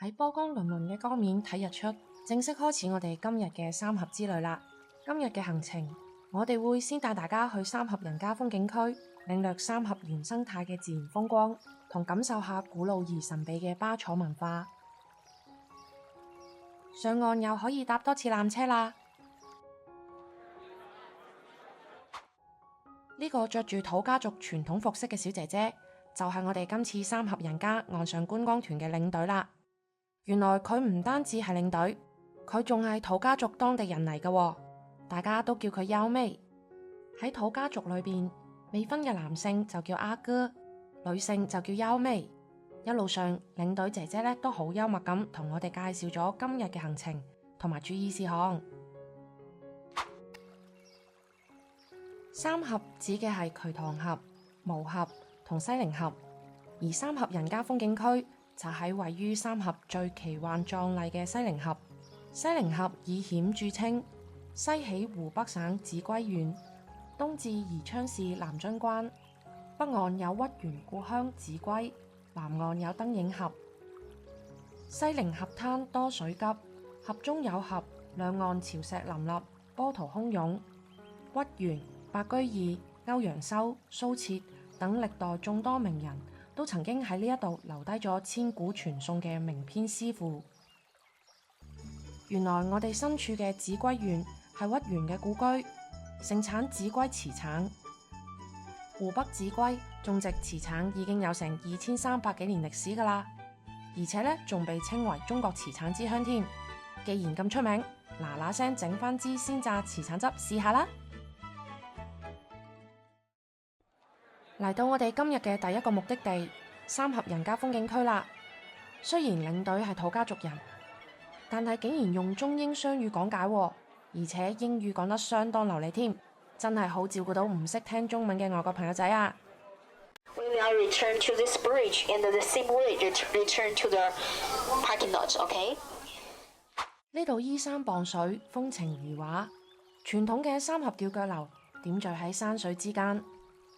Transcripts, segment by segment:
喺波光粼粼嘅江面睇日出，正式開始我哋今日嘅三峽之旅啦。今日嘅行程，我哋會先帶大家去三峽人家風景區，領略三峽原生態嘅自然風光，同感受下古老而神秘嘅巴楚文化。上岸又可以搭多次纜車啦。呢個着住土家族傳統服飾嘅小姐姐，就係我哋今次三峽人家岸上觀光團嘅領隊啦。原來佢唔單止係領隊，佢仲係土家族當地人嚟嘅喎，大家都叫佢幺妹。喺土家族裏邊，未婚嘅男性就叫阿哥，女性就叫幺妹。一路上，領隊姐姐都好幽默咁同我哋介紹咗今日嘅行程同埋注意事項。三峽指嘅係渠塘峽、巫峽同西寧峽，而三峽人家風景區就喺位於三峽最奇幻壯麗嘅西寧峽。西寧峽以險著稱，西起湖北省秭歸縣，東至宜昌市南津關，北岸有屈原故鄉秭歸，南岸有燈影峽。西寧峽灘多水急，峽中有峽，兩岸潮石林立，波濤洶湧。屈原、白居易、歐陽修、蘇轍等歷代眾多名人都曾經喺呢一度留低咗千古傳頌嘅名篇詩賦。原來我哋身處嘅秭歸縣係屈原嘅故居，盛產秭歸臍橙。湖北秭歸種植臍橙已經有成2300幾年歷史㗎啦，而且仲被稱為中國臍橙之鄉添。既然咁出名，嗱聲整返支鮮榨臍橙汁試下啦！嚟到我哋今日嘅第一個目的地三峽人家風景區啦。雖然領隊係土家族人，但係竟然用中英雙語講解，而且英語講得相當流利添，真係好照顧到唔識聽中文嘅外國朋友仔啊！We will return to this bridge and the same way return to the parking lot, OK？ 呢度依山傍水，風情如畫，傳統嘅三峽吊腳樓點綴喺山水之間。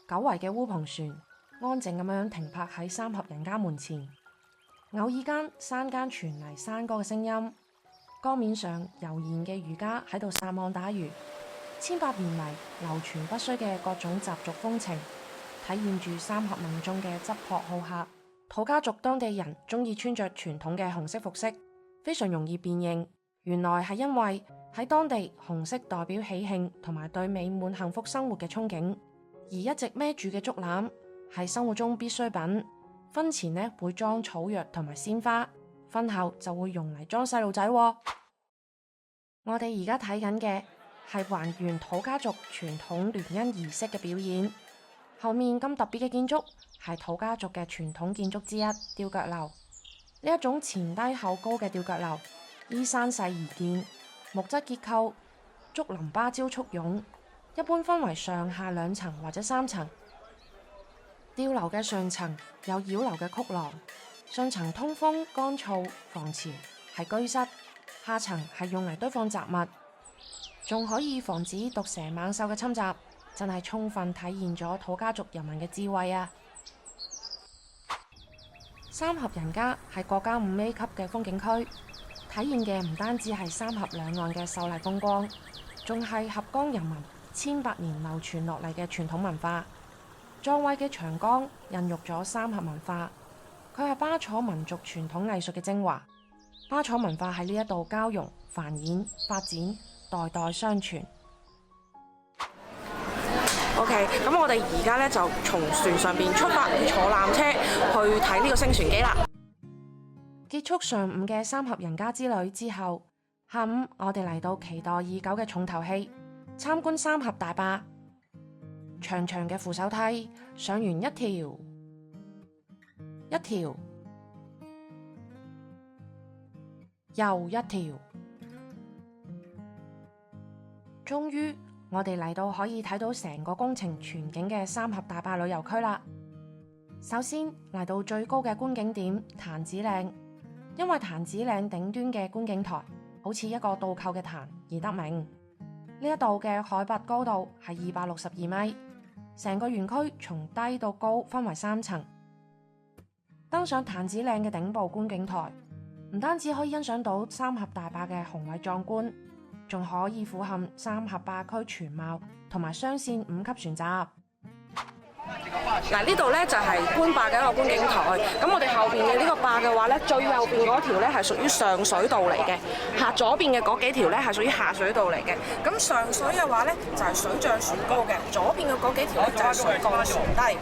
久違嘅烏篷船安靜咁樣停泊喺三峽人家門前，偶爾間山間傳嚟山歌嘅聲音，江面上悠然嘅漁家喺度撒網打魚，千百年嚟流傳不衰嘅各種習俗風情，體現住三峽民眾嘅質樸好客。土家族當地人中意穿着傳統嘅紅色服飾，非常容易辨認。原來係因為喺當地紅色代表喜慶同埋對美滿幸福生活嘅憧憬。而一直孭住嘅竹籃係生活中必需品，婚前會裝草藥同埋鮮花，婚後就會用嚟裝細路仔。我哋而家睇緊嘅係還原土家族傳統聯姻儀式嘅表演。後面咁特別嘅建築係土家族嘅傳統建築之一——吊腳樓。呢一種前低後高嘅吊腳樓，依山勢而建，木質結構，竹林芭蕉簇擁。一般分為上下兩層或者3層。吊樓嘅上層有繞樓嘅曲廊，上層通風乾燥防潮，係居室；下層係用嚟堆放雜物，仲可以防止毒蛇猛獸嘅侵襲，真係充分體現咗土家族人民嘅智慧啊！三峽人家係國家5A 級嘅風景區，體現嘅唔單止係三峽兩岸嘅秀麗風光，仲係峽江人民千百年流傳落嚟嘅傳統文化。壯偉嘅長江孕育咗三峽文化，佢係巴楚民族傳統藝術嘅精華。巴楚文化喺呢一度交融、繁衍、發展，代代相傳。OK， 咁我哋而家就從船上邊出發，坐纜車去睇呢個星船機啦。結束上午嘅三峽人家之旅之後，下午我哋嚟到期待已久嘅重頭戲。參觀三峽大壩，長長嘅扶手梯，上完一條，一條，又一條，終於我哋嚟到可以睇到成個工程全景嘅三峽大壩旅遊區啦。首先嚟到最高嘅觀景點壇子嶺，因為壇子嶺頂端嘅觀景台好似一個倒扣嘅壇而得名。呢一度嘅海拔高度係262米，成個園區從低到高分為3層。登上壇子嶺嘅頂部觀景台，唔單止可以欣賞到三峽大壩嘅雄偉壯觀，仲可以俯瞰三峽壩區全貌同埋雙線5級船閘。嗱，呢度咧就係觀壩嘅一個觀景台。咁我哋後邊嘅呢個壩嘅話咧，最右邊嗰條咧係屬於上水道嚟嘅，左邊嘅嗰幾條咧係屬於下水道嚟嘅。咁上水嘅話咧就係水漲船高嘅，左邊嘅嗰幾條咧就係水降船低。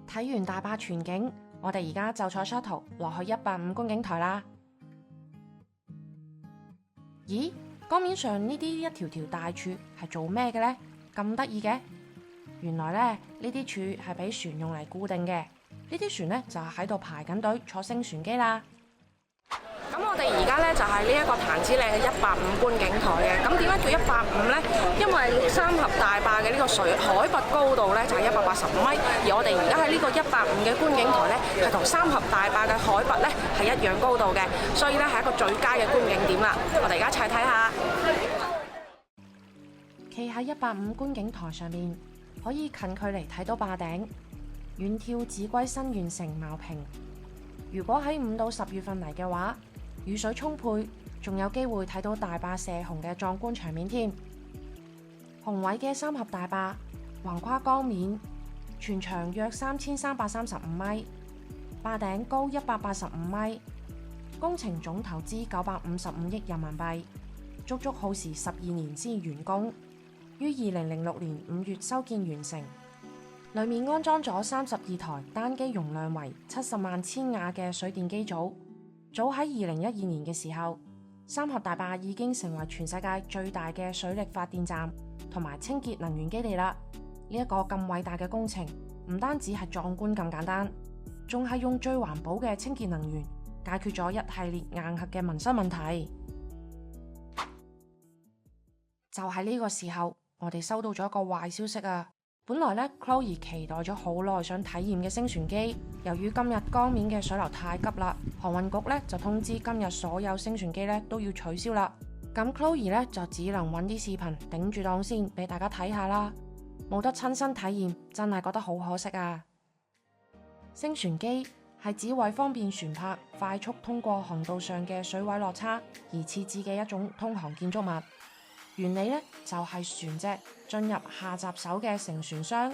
睇完大壩全景，我哋而家就坐 shuttle 落去185觀景台啦。咦？江面上呢啲一條條大柱係做咩嘅呢？咁得意嘅，原來咧呢啲柱係俾船用嚟固定嘅。呢啲船咧就係喺度排緊隊坐升船機啦。咁我哋而家咧就係呢一個潭子嶺嘅185觀景台嘅。咁點解叫185呢？因為三峽大壩嘅呢個水海拔高度咧就係185米，而我哋而家喺呢個185嘅觀景台咧係同三峽大壩嘅海拔咧係一樣高度嘅，所以咧係一個最佳嘅觀景點啦。我哋而家一齊睇下。企喺185觀景台上面，可以近距離睇到壩頂，遠眺秭歸新縣城茅坪。如果喺5到10月份嚟嘅話，雨水充沛，仲有機會睇到大壩射洪嘅壯觀場面添。雄偉嘅三峽大壩橫跨江面，全長約3335米，壩頂高185米，工程總投資955億人民幣，足足耗時12年先完工，於2006年5月修建完成。裡面安裝咗32台單機容量為70萬千瓦嘅水電機組。早喺2012年嘅時候，三峽大壩已經成為全世界最大嘅水力發電站同埋清潔能源基地啦。呢一個咁偉大嘅工程，唔單止係壯觀咁簡單，仲係用最環保嘅清潔能源解決咗一系列硬核嘅民生問題。就喺呢個時候，我哋收到咗一個壞消息啊！本來咧 Chloe 期待咗好耐想體驗嘅升船機，由於今日江面嘅水流太急啦，航運局咧就通知今日所有升船機咧都要取消啦。咁 Chloe 咧就只能揾啲視頻頂住檔先，俾大家睇下啦。冇得親身體驗，真係覺得好可惜啊！升船機係指為方便船舶快速通過航道上嘅水位落差而設置嘅一種通航建築物。原理咧就係船隻進入下閘手嘅乘船箱，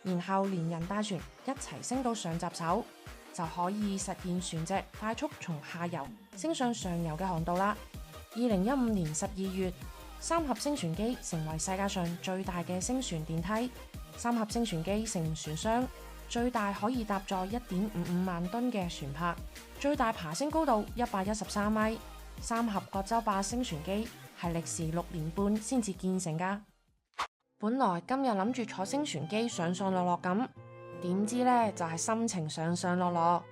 然後連人帶船一齊升到上閘手，就可以實現船隻快速從下游升上上游嘅航道啦。2015年12月，三峽升船機成為世界上最大嘅升船電梯。三峽升船機乘船箱最大可以搭載1.55萬噸嘅船舶，最大爬升高度113米。三峽葛洲壩升船機係歷時6年半先至建成㗎。本來今日諗住坐升船機上上落落咁，點知呢就係心情上上落落。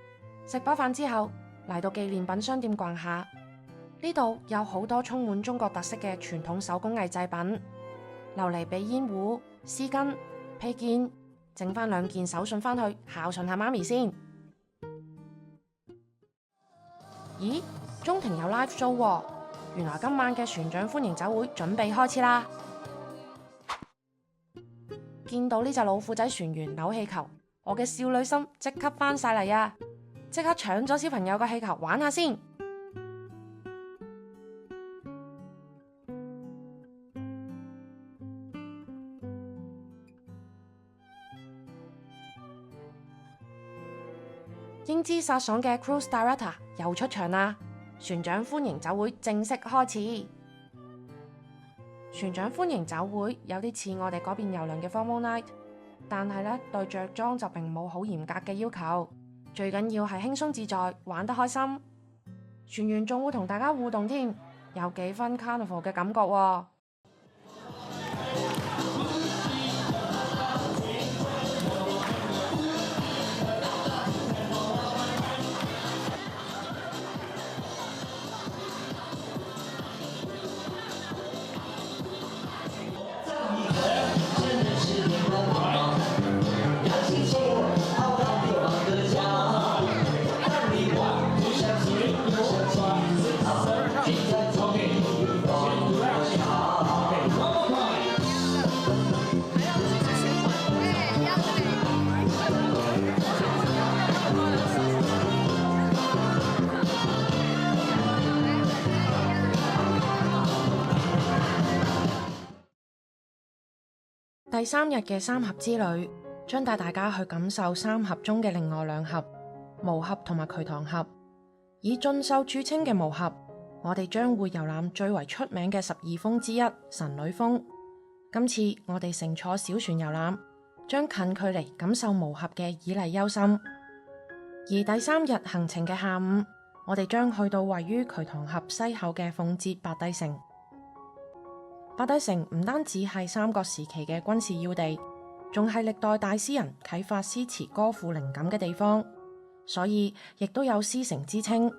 食飽飯之後嚟到紀念品商店逛下，呢度有好多充滿中國特色嘅傳統手工藝製品，琉璃鼻煙壺、絲巾、披肩，整翻2件手信返去孝順下媽咪先。咦？中庭有 live show 喎，原來今晚嘅船長歡迎酒會準備開始啦！見到呢隻老虎仔船員扭氣球，我嘅少女心即刻翻晒嚟啊！即刻搶咗小朋友個氣球玩下先。英姿颯爽嘅 Cruise Director 又出場啦！船長歡迎酒會正式開始。船長歡迎酒會有啲似我哋嗰邊遊輪嘅 Formal Night， 但係咧對着裝就並冇好嚴格嘅要求，最緊要係輕鬆自在，玩得開心。船員仲會同大家互動添，有幾分 Carnival 嘅感覺喎。第3日嘅三峽之旅，將帶大家去感受三峽中嘅另外兩峽巫峽同埋瞿塘峽。以俊秀著稱嘅巫峽，我哋將會遊覽最為出名嘅12峰之一神女峰。今次我哋乘坐小船遊覽，將近距離感受巫峽嘅旖麗幽深。而第3日行程嘅下午，我哋將去到位於瞿塘峽西口嘅奉節白帝城。白帝城唔單止係三國時期嘅軍事要地，仲係歷代大詩人啟發詩詞歌賦靈感嘅地方，所以亦都有詩城之稱。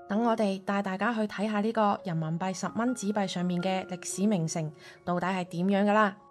等我哋帶大家去睇下呢個人民幣10蚊紙幣上面嘅歷史名城到底係點樣㗎啦〜